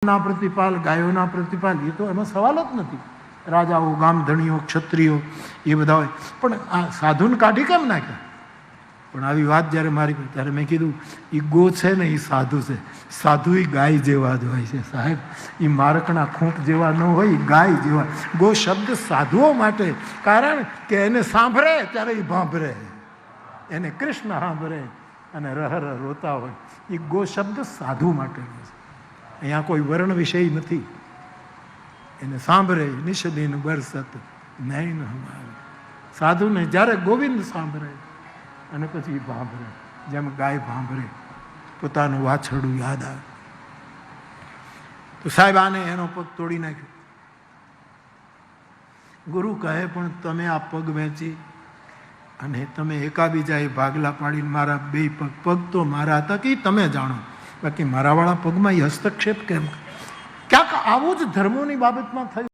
ના પ્રતિપાલ, ગાયોના પ્રતિપાલ, એ તો એમાં સવાલ જ નથી. રાજાઓ, ગામધણીઓ, ક્ષત્રિયો એ બધા હોય, પણ આ સાધુને કાઢી કેમ નાખ્યા? પણ આવી વાત જ્યારે મારી ત્યારે મેં કીધું એ ગો છે ને એ સાધુ છે. સાધુ એ ગાય જેવા જ હોય છે સાહેબ, એ મારકના ખૂંટ જેવા ન હોય, ગાય જેવા. ગો શબ્દ સાધુઓ માટે, કારણ કે એને સાંભળે ત્યારે એ ભાંભરે, એને કૃષ્ણ સાંભળે અને રહર રોતા હોય. એ ગો શબ્દ સાધુ માટે છે. અહીંયા કોઈ વર્ણ વિષય નથી. એને સાંભળે નિષદીન બરસત નૈન હમારે. સાધુને જ્યારે ગોવિંદ સાંભળે અને પછી ભાંભરે, જેમ ગાય ભાંભરે, પોતાનું વાછરડું યાદ આવે. તો સાહેબ આને એનો પગ તોડી નાખ્યો. ગુરુ કહે પણ તમે આ પગ વેચી અને તમે એકાબીજાએ ભાગલા પાડીને મારા બે પગ તો મારા હતા કે તમે જાણો, બાકી મારાવાળા પગમાં એ હસ્તક્ષેપ કેમ? ક્યાંક આવું જ ધર્મોની બાબતમાં થયું.